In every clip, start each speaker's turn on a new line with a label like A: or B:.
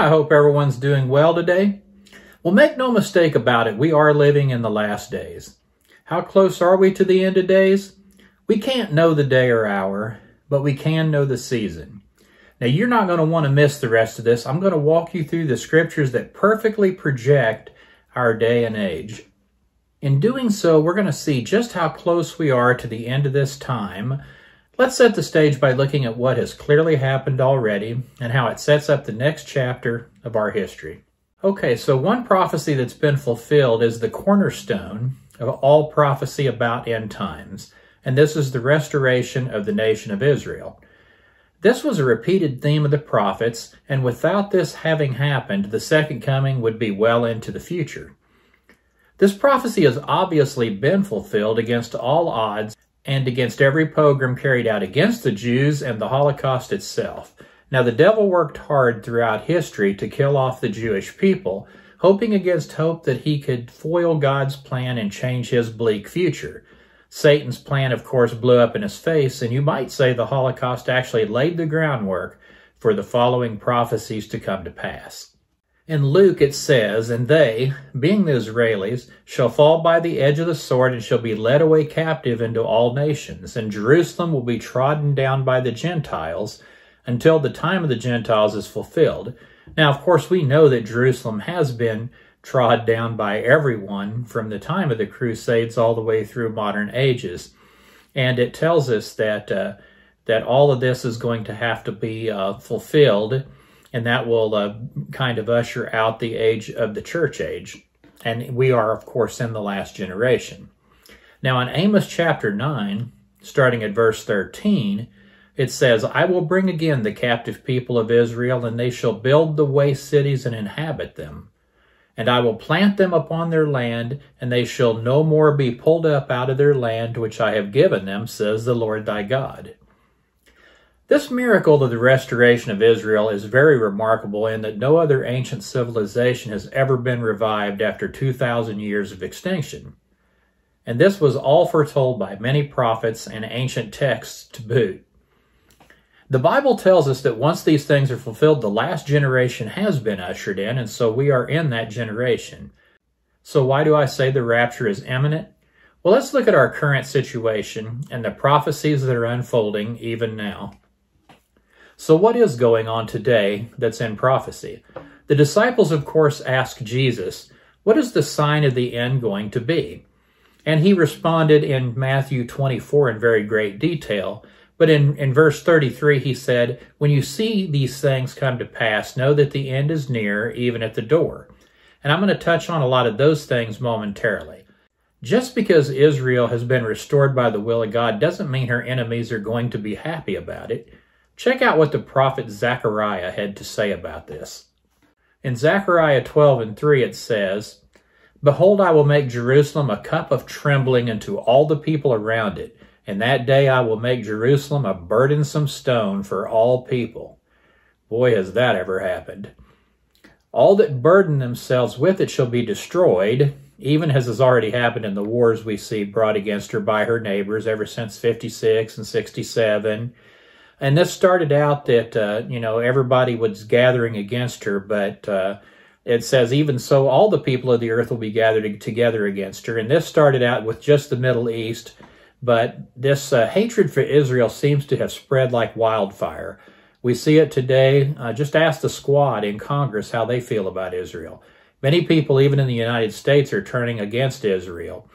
A: I hope everyone's doing well today. Well, make no mistake about it, we are living in the last days. How close are we to the end of days? We can't know the day or hour, but we can know the season. Now, you're not going to want to miss the rest of this. I'm going to walk you through the scriptures that perfectly project our day and age. In doing so, we're going to see just how close we are to the end of this time. Let's set the stage by looking at what has clearly happened already and how it sets up the next chapter of our history. Okay, so one prophecy that's been fulfilled is the cornerstone of all prophecy about end times, and this is the restoration of the nation of Israel. This was a repeated theme of the prophets, and without this having happened, the second coming would be well into the future. This prophecy has obviously been fulfilled against all odds and against every pogrom carried out against the Jews and the Holocaust itself. Now, the devil worked hard throughout history to kill off the Jewish people, hoping against hope that he could foil God's plan and change his bleak future. Satan's plan, of course, blew up in his face, and you might say the Holocaust actually laid the groundwork for the following prophecies to come to pass. In Luke it says, "And they, being the Israelis, shall fall by the edge of the sword and shall be led away captive into all nations, and Jerusalem will be trodden down by the Gentiles until the time of the Gentiles is fulfilled." Now, of course, we know that Jerusalem has been trod down by everyone from the time of the Crusades all the way through modern ages. And it tells us that all of this is going to have to be fulfilled, and that will kind of usher out the age of the church age. And we are, of course, in the last generation. Now, in Amos chapter 9, starting at verse 13, it says, "I will bring again the captive people of Israel, and they shall build the waste cities and inhabit them. And I will plant them upon their land, and they shall no more be pulled up out of their land which I have given them, says the Lord thy God." This miracle of the restoration of Israel is very remarkable in that no other ancient civilization has ever been revived after 2,000 years of extinction. And this was all foretold by many prophets and ancient texts to boot. The Bible tells us that once these things are fulfilled, the last generation has been ushered in, and so we are in that generation. So why do I say the rapture is imminent? Well, let's look at our current situation and the prophecies that are unfolding even now. So what is going on today that's in prophecy? The disciples, of course, asked Jesus, "What is the sign of the end going to be?" And he responded in Matthew 24 in very great detail. But in verse 33, he said, "When you see these things come to pass, know that the end is near, even at the door." And I'm going to touch on a lot of those things momentarily. Just because Israel has been restored by the will of God doesn't mean her enemies are going to be happy about it. Check out what the prophet Zechariah had to say about this. In Zechariah 12:3 it says, "Behold, I will make Jerusalem a cup of trembling unto all the people around it. And that day I will make Jerusalem a burdensome stone for all people." Boy, has that ever happened. "All that burden themselves with it shall be destroyed," even as has already happened in the wars we see brought against her by her neighbors ever since 56 and 67. And this started out that, everybody was gathering against her, but it says, "Even so, all the people of the earth will be gathered together against her." And this started out with just the Middle East, but this hatred for Israel seems to have spread like wildfire. We see it today. Just ask the squad in Congress how they feel about Israel. Many people, even in the United States, are turning against Israel.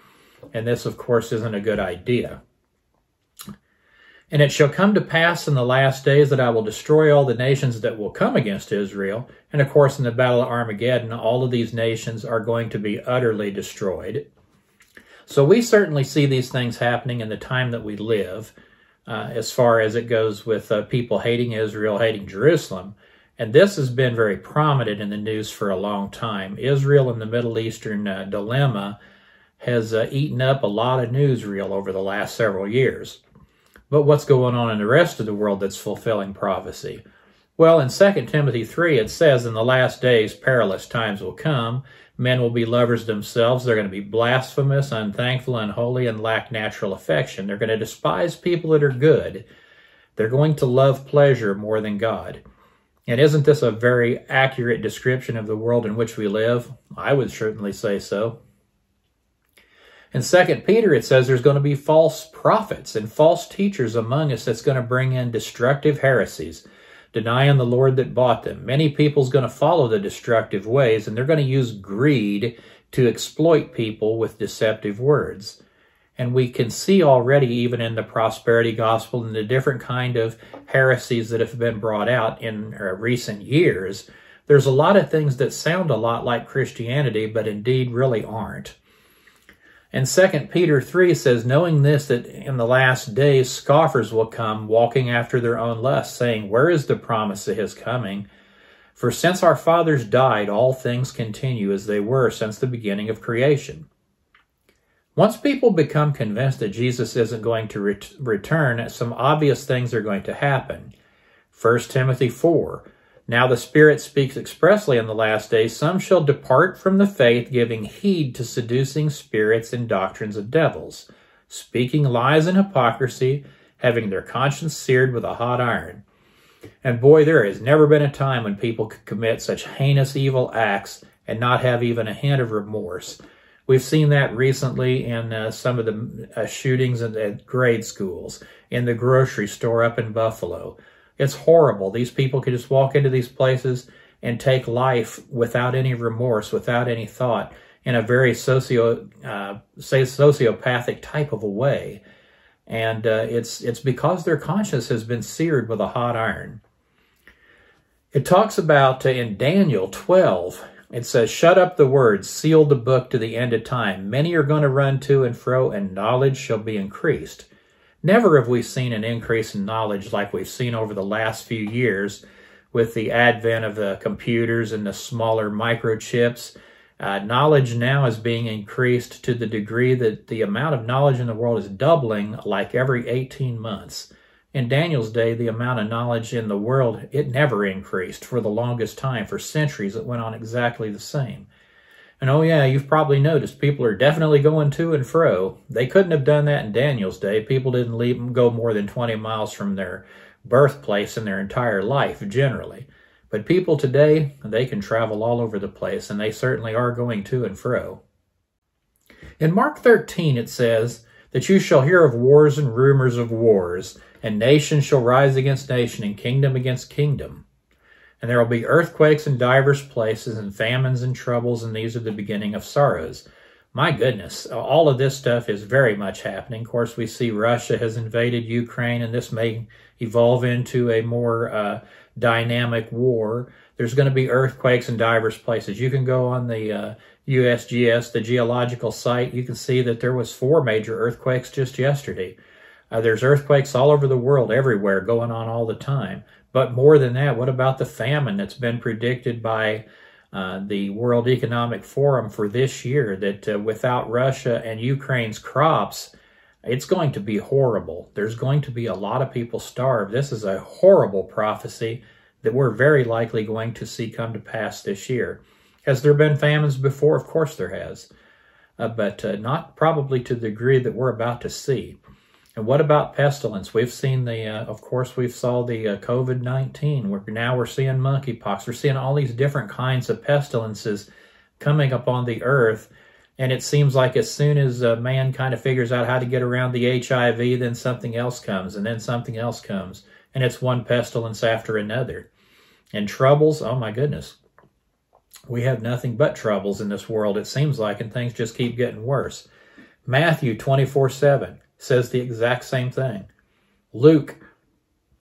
A: And this, of course, isn't a good idea. "And it shall come to pass in the last days that I will destroy all the nations that will come against Israel." And of course, in the Battle of Armageddon, all of these nations are going to be utterly destroyed. So we certainly see these things happening in the time that we live, as far as it goes with people hating Israel, hating Jerusalem. And this has been very prominent in the news for a long time. Israel and the Middle Eastern dilemma has eaten up a lot of newsreel over the last several years. But what's going on in the rest of the world that's fulfilling prophecy? Well, in 2 Timothy 3, it says, "In the last days perilous times will come. Men will be lovers themselves. They're going to be blasphemous, unthankful, unholy, and lack natural affection. They're going to despise people that are good. They're going to love pleasure more than God." And isn't this a very accurate description of the world in which we live? I would certainly say so. In 2 Peter, it says there's going to be false prophets and false teachers among us that's going to bring in destructive heresies, denying the Lord that bought them. Many people's going to follow the destructive ways, and they're going to use greed to exploit people with deceptive words. And we can see already, even in the prosperity gospel and the different kind of heresies that have been brought out in recent years, there's a lot of things that sound a lot like Christianity, but indeed really aren't. And 2 Peter 3 says, knowing this, that in the last days scoffers will come, walking after their own lusts, saying, where is the promise of his coming? For since our fathers died, all things continue as they were since the beginning of creation. Once people become convinced that Jesus isn't going to return, some obvious things are going to happen. 1 Timothy 4, now the Spirit speaks expressly in the last days, some shall depart from the faith, giving heed to seducing spirits and doctrines of devils, speaking lies and hypocrisy, having their conscience seared with a hot iron. And boy, there has never been a time when people could commit such heinous evil acts and not have even a hint of remorse. We've seen that recently in some of the shootings at grade schools, in the grocery store up in Buffalo. It's horrible. These people could just walk into these places and take life without any remorse, without any thought, in a very sociopathic type of a way. And it's because their conscience has been seared with a hot iron. It talks about in Daniel 12, it says, shut up the words, seal the book to the end of time. Many are going to run to and fro, and knowledge shall be increased. Never have we seen an increase in knowledge like we've seen over the last few years with the advent of the computers and the smaller microchips. Knowledge now is being increased to the degree that the amount of knowledge in the world is doubling like every 18 months. In Daniel's day, the amount of knowledge in the world, it never increased for the longest time. For centuries, it went on exactly the same. And oh yeah, you've probably noticed people are definitely going to and fro. They couldn't have done that in Daniel's day. People didn't go more than 20 miles from their birthplace in their entire life, generally. But people today, they can travel all over the place, and they certainly are going to and fro. In Mark 13, it says that you shall hear of wars and rumors of wars, and nation shall rise against nation, and kingdom against kingdom. And there will be earthquakes in divers places, and famines and troubles, and these are the beginning of sorrows. My goodness, all of this stuff is very much happening. Of course, we see Russia has invaded Ukraine, and this may evolve into a more dynamic war. There's going to be earthquakes in divers places. You can go on the USGS, the geological site. You can see that there was 4 major earthquakes just yesterday. There's earthquakes all over the world, everywhere, going on all the time. But more than that, what about the famine that's been predicted by the World Economic Forum for this year, that without Russia and Ukraine's crops, it's going to be horrible. There's going to be a lot of people starved. This is a horrible prophecy that we're very likely going to see come to pass this year. Has there been famines before? Of course there has, but not probably to the degree that we're about to see. And what about pestilence? We've seen of course, we saw the COVID-19. Now we're seeing monkeypox. We're seeing all these different kinds of pestilences coming upon the earth. And it seems like as soon as man kind of figures out how to get around the HIV, then something else comes, and then something else comes. And it's one pestilence after another. And troubles, oh my goodness. We have nothing but troubles in this world, it seems like, and things just keep getting worse. Matthew 24:7 says the exact same thing. Luke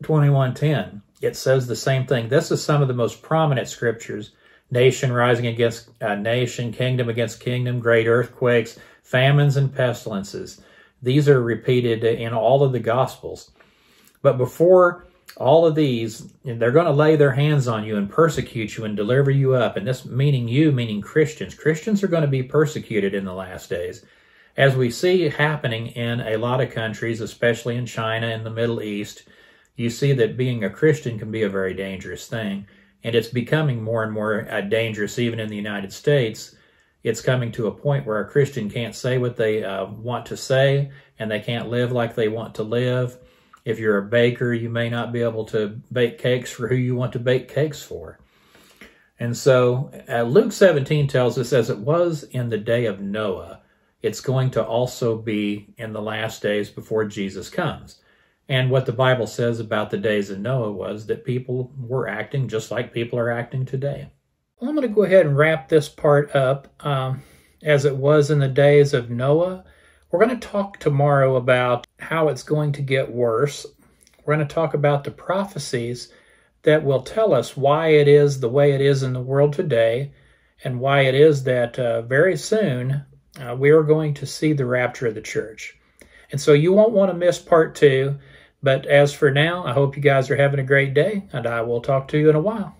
A: 21:10, it says the same thing. This is some of the most prominent scriptures. Nation rising against nation, kingdom against kingdom, great earthquakes, famines, and pestilences. These are repeated in all of the Gospels. But before all of these, they're going to lay their hands on you and persecute you and deliver you up. And this meaning Christians. Christians are going to be persecuted in the last days. As we see happening in a lot of countries, especially in China and the Middle East, you see that being a Christian can be a very dangerous thing. And it's becoming more and more dangerous even in the United States. It's coming to a point where a Christian can't say what they want to say, and they can't live like they want to live. If you're a baker, you may not be able to bake cakes for who you want to bake cakes for. And so Luke 17 tells us, as it was in the day of Noah, it's going to also be in the last days before Jesus comes. And what the Bible says about the days of Noah was that people were acting just like people are acting today. Well, I'm going to go ahead and wrap this part up. As it was in the days of Noah, we're going to talk tomorrow about how it's going to get worse. We're going to talk about the prophecies that will tell us why it is the way it is in the world today, and why it is that very soon we are going to see the rapture of the church. And so you won't want to miss part 2. But as for now, I hope you guys are having a great day, and I will talk to you in a while.